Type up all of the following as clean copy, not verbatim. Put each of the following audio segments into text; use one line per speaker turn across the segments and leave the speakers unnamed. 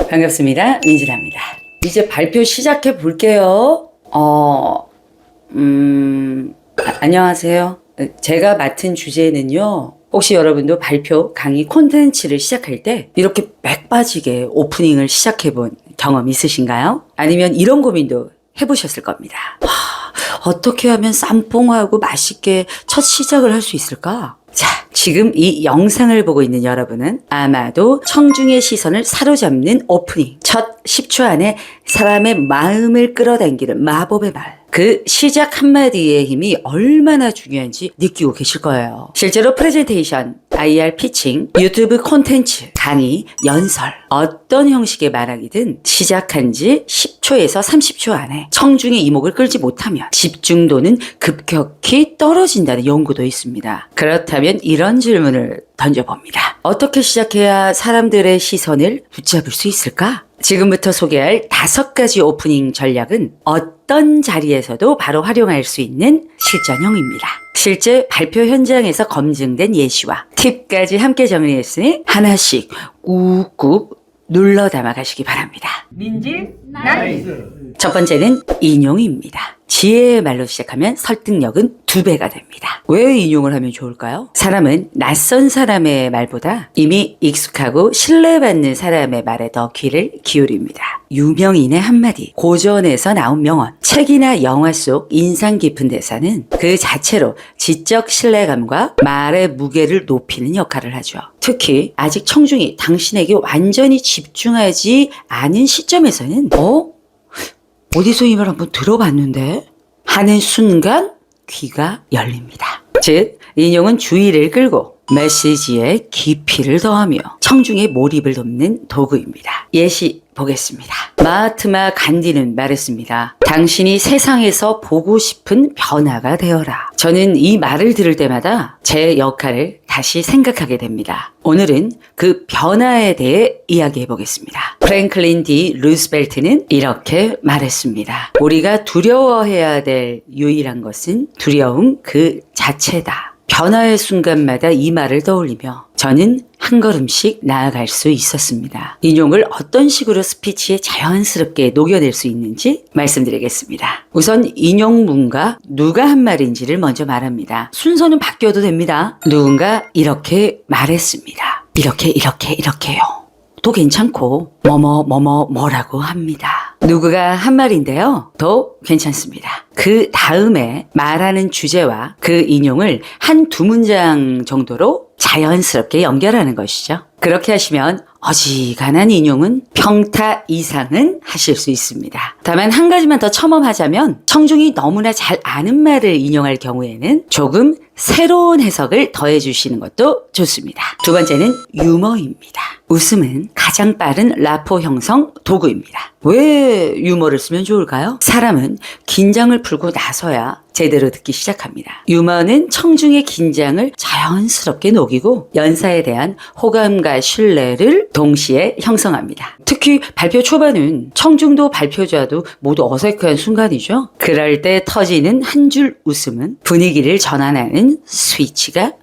반갑습니다. 민진아입니다. 이제 발표 시작해 볼게요. 안녕하세요. 제가 맡은 주제는요. 혹시 여러분도 발표 강의 콘텐츠를 시작할 때 이렇게 맥 빠지게 오프닝을 시작해 본 경험 있으신가요? 아니면 이런 고민도 해보셨을 겁니다. 어떻게 하면 쌈뽕하고 맛있게 첫 시작을 할 수 있을까? 자, 지금 이 영상을 보고 있는 여러분은 아마도 청중의 시선을 사로잡는 오프닝, 첫 10초 안에 사람의 마음을 끌어당기는 마법의 말, 그 시작 한마디의 힘이 얼마나 중요한지 느끼고 계실 거예요. 실제로 프레젠테이션, IR 피칭, 유튜브 콘텐츠, 강의, 연설, 어떤 형식의 말하기든 시작한 지 10초에서 30초 안에 청중의 이목을 끌지 못하면 집중도는 급격히 떨어진다는 연구도 있습니다. 그렇다면 이런 질문을 던져봅니다. 어떻게 시작해야 사람들의 시선을 붙잡을 수 있을까? 지금부터 소개할 5가지 오프닝 전략은 어떤 자리에서도 바로 활용할 수 있는 실전형입니다. 실제 발표 현장에서 검증된 예시와 팁까지 함께 정리했으니 하나씩 꾹꾹 눌러 담아 가시기 바랍니다.
민지 나이스.
첫 번째는 인용입니다. 지혜의 말로 시작하면 설득력은 2배가 됩니다. 왜 인용을 하면 좋을까요? 사람은 낯선 사람의 말보다 이미 익숙하고 신뢰받는 사람의 말에 더 귀를 기울입니다. 유명인의 한마디, 고전에서 나온 명언, 책이나 영화 속 인상 깊은 대사는 그 자체로 지적 신뢰감과 말의 무게를 높이는 역할을 하죠. 특히 아직 청중이 당신에게 완전히 집중하지 않은 시점에서는 어디서 이 말 한번 들어봤는데? 하는 순간 귀가 열립니다. 즉, 인용은 주의를 끌고 메시지에 깊이를 더하며 청중의 몰입을 돕는 도구입니다. 예시 보겠습니다. 마하트마 간디는 말했습니다. 당신이 세상에서 보고 싶은 변화가 되어라. 저는 이 말을 들을 때마다 제 역할을 다시 생각하게 됩니다. 오늘은 그 변화에 대해 이야기해 보겠습니다. 프랭클린 디 루스벨트는 이렇게 말했습니다. 우리가 두려워해야 될 유일한 것은 두려움 그 자체다. 변화의 순간마다 이 말을 떠올리며 저는 한 걸음씩 나아갈 수 있었습니다. 인용을 어떤 식으로 스피치에 자연스럽게 녹여낼 수 있는지 말씀드리겠습니다. 우선 인용문과 누가 한 말인지를 먼저 말합니다. 순서는 바뀌어도 됩니다. 누군가 이렇게 말했습니다. 이렇게요. 또 괜찮고 뭐라고 합니다. 누구가 한 말인데요. 더 괜찮습니다. 그 다음에 말하는 주제와 그 인용을 한 2문장 정도로 자연스럽게 연결하는 것이죠. 그렇게 하시면 어지간한 인용은 평타 이상은 하실 수 있습니다. 다만 한 가지만 더 첨언하자면 청중이 너무나 잘 아는 말을 인용할 경우에는 조금 새로운 해석을 더해 주시는 것도 좋습니다. 두 번째는 유머입니다. 웃음은 가장 빠른 라포 형성 도구입니다. 왜 유머를 쓰면 좋을까요? 사람은 긴장을 풀고 나서야 제대로 듣기 시작합니다. 유머는 청중의 긴장을 자연스럽게 녹이고 연사에 대한 호감과 신뢰를 동시에 형성합니다. 특히 발표 초반은 청중도 발표자도 모두 어색한 순간이죠. 그럴 때 터지는 한 줄 웃음은 분위기를 전환하는 스위치가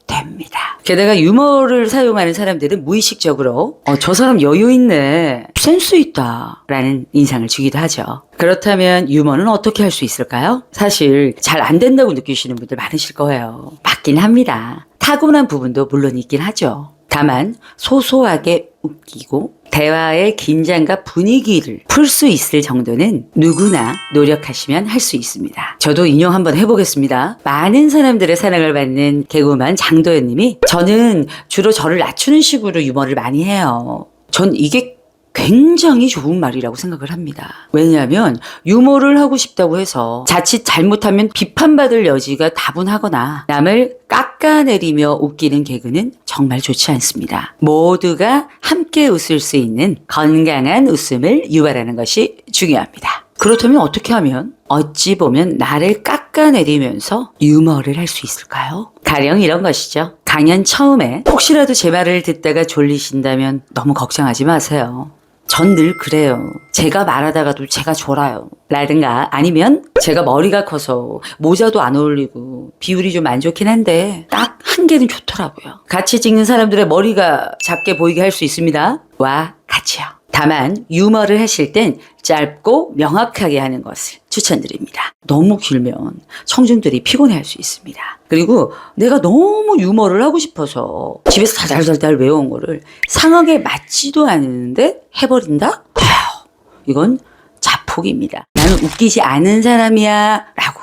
됩니다. 게다가 유머를 사용하는 사람들은 무의식적으로 저 사람 여유 있네, 센스 있다 라는 인상을 주기도 하죠. 그렇다면 유머는 어떻게 할 수 있을까요? 사실 잘 안 된다고 느끼시는 분들 많으실 거예요. 맞긴 합니다. 타고난 부분도 물론 있긴 하죠. 다만 소소하게 웃기고 대화의 긴장과 분위기를 풀 수 있을 정도는 누구나 노력하시면 할 수 있습니다. 저도 인용 한번 해보겠습니다. 많은 사람들의 사랑을 받는 개그우먼 장도연 님이 저는 주로 저를 낮추는 식으로 유머를 많이 해요. 전 이게 굉장히 좋은 말이라고 생각을 합니다. 왜냐하면 유머를 하고 싶다고 해서 자칫 잘못하면 비판받을 여지가 다분하거나 남을 깎아내리며 웃기는 개그는 정말 좋지 않습니다. 모두가 함께 웃을 수 있는 건강한 웃음을 유발하는 것이 중요합니다. 그렇다면 어떻게 하면 어찌 보면 나를 깎아내리면서 유머를 할 수 있을까요? 가령 이런 것이죠. 강연 처음에 혹시라도 제 말을 듣다가 졸리신다면 너무 걱정하지 마세요. 전 늘 그래요. 제가 말하다가도 제가 졸아요. 라든가 아니면 제가 머리가 커서 모자도 안 어울리고 비율이 좀 안 좋긴 한데 딱 한 개는 좋더라고요. 같이 찍는 사람들의 머리가 작게 보이게 할 수 있습니다. 와 같이요. 다만 유머를 하실 땐 짧고 명확하게 하는 것을 추천드립니다. 너무 길면 청중들이 피곤해할 수 있습니다. 그리고 내가 너무 유머를 하고 싶어서 집에서 달달달달 외운 거를 상황에 맞지도 않는데 해버린다? 아휴, 이건 자폭입니다. 나는 웃기지 않은 사람이야 라고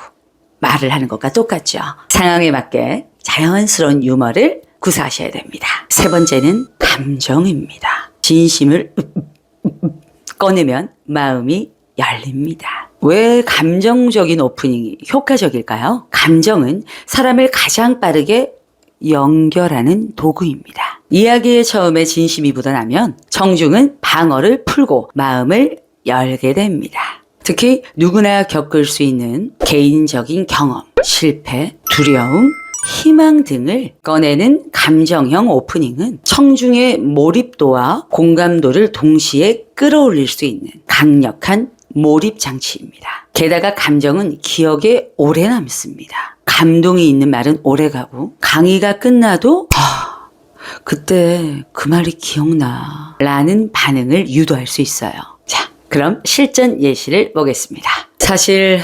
말을 하는 것과 똑같죠. 상황에 맞게 자연스러운 유머를 구사하셔야 됩니다. 세 번째는 감정입니다. 진심을 꺼내면 마음이 열립니다. 왜 감정적인 오프닝이 효과적일까요? 감정은 사람을 가장 빠르게 연결하는 도구입니다. 이야기의 처음에 진심이 묻어나면 청중은 방어를 풀고 마음을 열게 됩니다. 특히 누구나 겪을 수 있는 개인적인 경험, 실패, 두려움, 희망 등을 꺼내는 감정형 오프닝은 청중의 몰입도와 공감도를 동시에 끌어올릴 수 있는 강력한 몰입 장치입니다. 게다가 감정은 기억에 오래 남습니다. 감동이 있는 말은 오래가고 강의가 끝나도 그때 그 말이 기억나 라는 반응을 유도할 수 있어요. 자, 그럼 실전 예시를 보겠습니다. 사실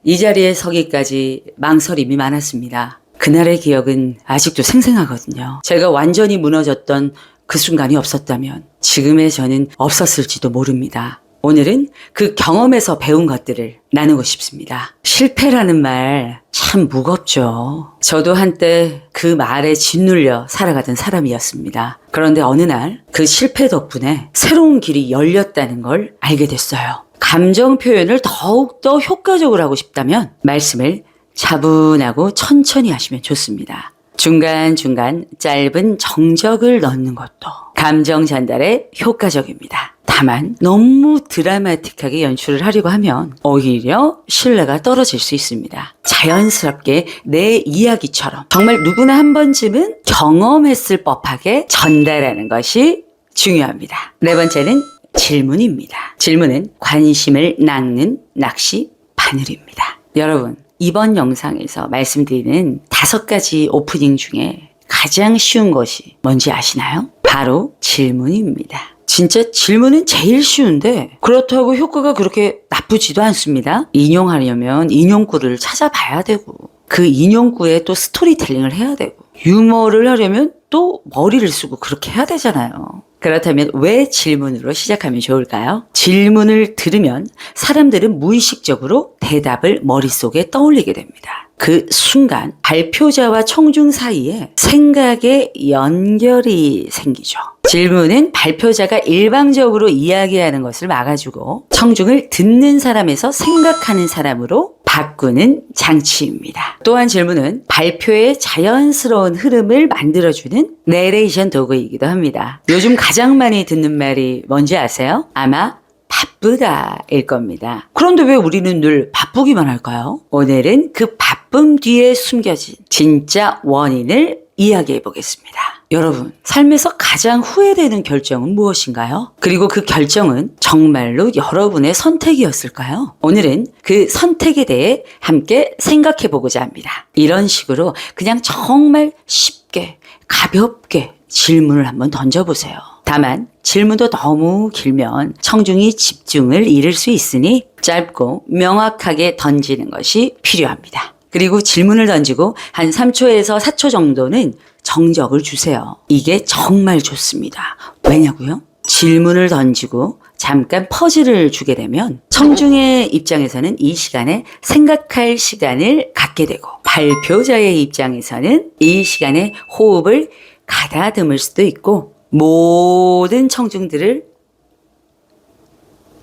이 자리에 서기까지 망설임이 많았습니다. 그날의 기억은 아직도 생생하거든요. 제가 완전히 무너졌던 그 순간이 없었다면 지금의 저는 없었을지도 모릅니다. 오늘은 그 경험에서 배운 것들을 나누고 싶습니다. 실패라는 말 참 무겁죠. 저도 한때 그 말에 짓눌려 살아가던 사람이었습니다. 그런데 어느 날 그 실패 덕분에 새로운 길이 열렸다는 걸 알게 됐어요. 감정 표현을 더욱더 효과적으로 하고 싶다면 말씀을 차분하고 천천히 하시면 좋습니다. 중간중간 짧은 정적을 넣는 것도 감정 전달에 효과적입니다. 다만 너무 드라마틱하게 연출을 하려고 하면 오히려 신뢰가 떨어질 수 있습니다. 자연스럽게 내 이야기처럼 정말 누구나 한 번쯤은 경험했을 법하게 전달하는 것이 중요합니다. 네 번째는 질문입니다. 질문은 관심을 낚는 낚시 바늘입니다. 여러분, 이번 영상에서 말씀드리는 5가지 오프닝 중에 가장 쉬운 것이 뭔지 아시나요? 바로 질문입니다. 진짜 질문은 제일 쉬운데 그렇다고 효과가 그렇게 나쁘지도 않습니다. 인용하려면 인용구를 찾아봐야 되고 그 인용구에 또 스토리텔링을 해야 되고 유머를 하려면 또 머리를 쓰고 그렇게 해야 되잖아요. 그렇다면 왜 질문으로 시작하면 좋을까요? 질문을 들으면 사람들은 무의식적으로 대답을 머릿속에 떠올리게 됩니다. 그 순간 발표자와 청중 사이에 생각의 연결이 생기죠. 질문은 발표자가 일방적으로 이야기하는 것을 막아주고 청중을 듣는 사람에서 생각하는 사람으로 바꾸는 장치입니다. 또한 질문은 발표의 자연스러운 흐름을 만들어주는 내레이션 도구이기도 합니다. 요즘 가장 많이 듣는 말이 뭔지 아세요? 아마 바쁘다일 겁니다. 그런데 왜 우리는 늘 바쁘기만 할까요? 오늘은 그 바쁨 뒤에 숨겨진 진짜 원인을 이야기해 보겠습니다. 여러분, 삶에서 가장 후회되는 결정은 무엇인가요? 그리고 그 결정은 정말로 여러분의 선택이었을까요? 오늘은 그 선택에 대해 함께 생각해 보고자 합니다. 이런 식으로 그냥 정말 쉽게, 가볍게 질문을 한번 던져보세요. 다만 질문도 너무 길면 청중이 집중을 잃을 수 있으니 짧고 명확하게 던지는 것이 필요합니다. 그리고 질문을 던지고 한 3초에서 4초 정도는 정적을 주세요. 이게 정말 좋습니다. 왜냐고요? 질문을 던지고 잠깐 퍼즐을 주게 되면 청중의 입장에서는 이 시간에 생각할 시간을 갖게 되고 발표자의 입장에서는 이 시간에 호흡을 가다듬을 수도 있고 모든 청중들을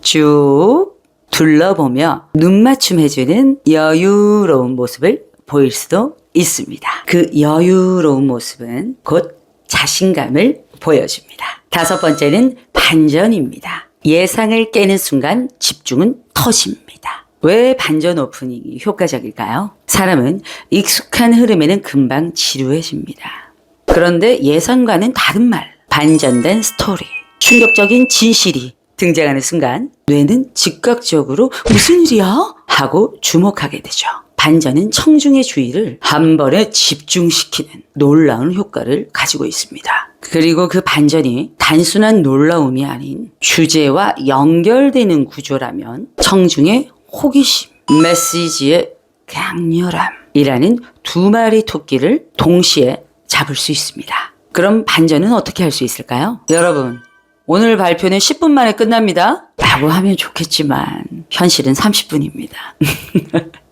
쭉 둘러보며 눈맞춤 해주는 여유로운 모습을 보일 수도 있습니다. 그 여유로운 모습은 곧 자신감을 보여줍니다. 5번째는 반전입니다. 예상을 깨는 순간 집중은 터집니다. 왜 반전 오프닝이 효과적일까요? 사람은 익숙한 흐름에는 금방 지루해집니다. 그런데 예상과는 다른 말, 반전된 스토리, 충격적인 진실이 등장하는 순간 뇌는 즉각적으로 무슨 일이야? 하고 주목하게 되죠. 반전은 청중의 주의를 한 번에 집중시키는 놀라운 효과를 가지고 있습니다. 그리고 그 반전이 단순한 놀라움이 아닌 주제와 연결되는 구조라면 청중의 호기심, 메시지의 강렬함이라는 두 마리 토끼를 동시에 잡을 수 있습니다. 그럼 반전은 어떻게 할 수 있을까요? 여러분, 오늘 발표는 10분 만에 끝납니다. 라고 하면 좋겠지만 현실은 30분입니다.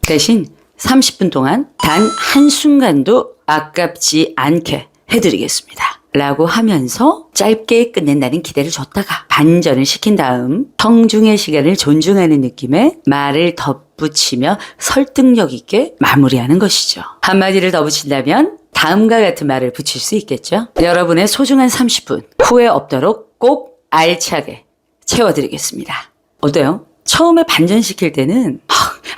대신 30분 동안 단 한순간도 아깝지 않게 해드리겠습니다. 라고 하면서 짧게 끝낸다는 기대를 줬다가 반전을 시킨 다음 청중의 시간을 존중하는 느낌의 말을 덧붙이며 설득력 있게 마무리하는 것이죠. 한마디를 더 붙인다면 다음과 같은 말을 붙일 수 있겠죠. 여러분의 소중한 30분 후회 없도록 꼭 알차게 채워드리겠습니다. 어때요? 처음에 반전시킬 때는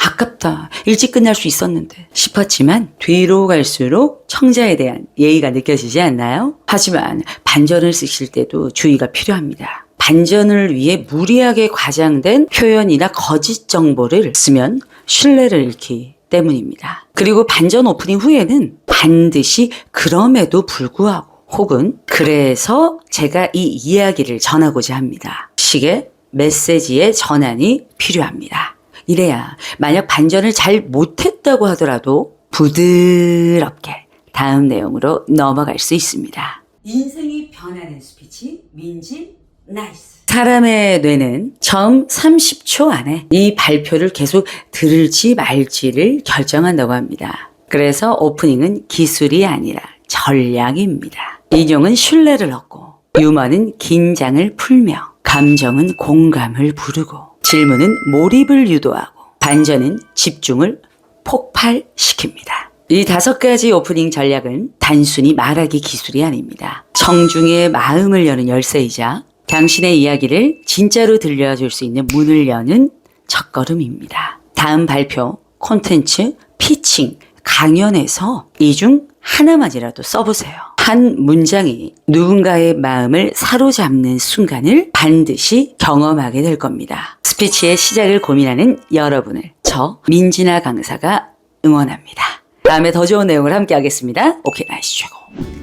아깝다, 일찍 끝날 수 있었는데 싶었지만 뒤로 갈수록 청자에 대한 예의가 느껴지지 않나요? 하지만 반전을 쓰실 때도 주의가 필요합니다. 반전을 위해 무리하게 과장된 표현이나 거짓 정보를 쓰면 신뢰를 잃기 때문입니다. 그리고 반전 오프닝 후에는 반드시 그럼에도 불구하고 혹은 그래서 제가 이 이야기를 전하고자 합니다. 식의 메시지의 전환이 필요합니다. 이래야 만약 반전을 잘 못했다고 하더라도 부드럽게 다음 내용으로 넘어갈 수 있습니다. 인생이 변하는 스피치 민지 나이스. 사람의 뇌는 처음 30초 안에 이 발표를 계속 들을지 말지를 결정한다고 합니다. 그래서 오프닝은 기술이 아니라 전략입니다. 인용은 신뢰를 얻고 유머는 긴장을 풀며 감정은 공감을 부르고 질문은 몰입을 유도하고 반전은 집중을 폭발시킵니다. 이 5가지 오프닝 전략은 단순히 말하기 기술이 아닙니다. 청중의 마음을 여는 열쇠이자 당신의 이야기를 진짜로 들려줄 수 있는 문을 여는 첫걸음입니다. 다음 발표, 콘텐츠, 피칭, 강연에서 이 중 하나만이라도 써보세요. 한 문장이 누군가의 마음을 사로잡는 순간을 반드시 경험하게 될 겁니다. 스피치의 시작을 고민하는 여러분을 저 민지나 강사가 응원합니다. 다음에 더 좋은 내용을 함께 하겠습니다. 오케이, 나이스 최고.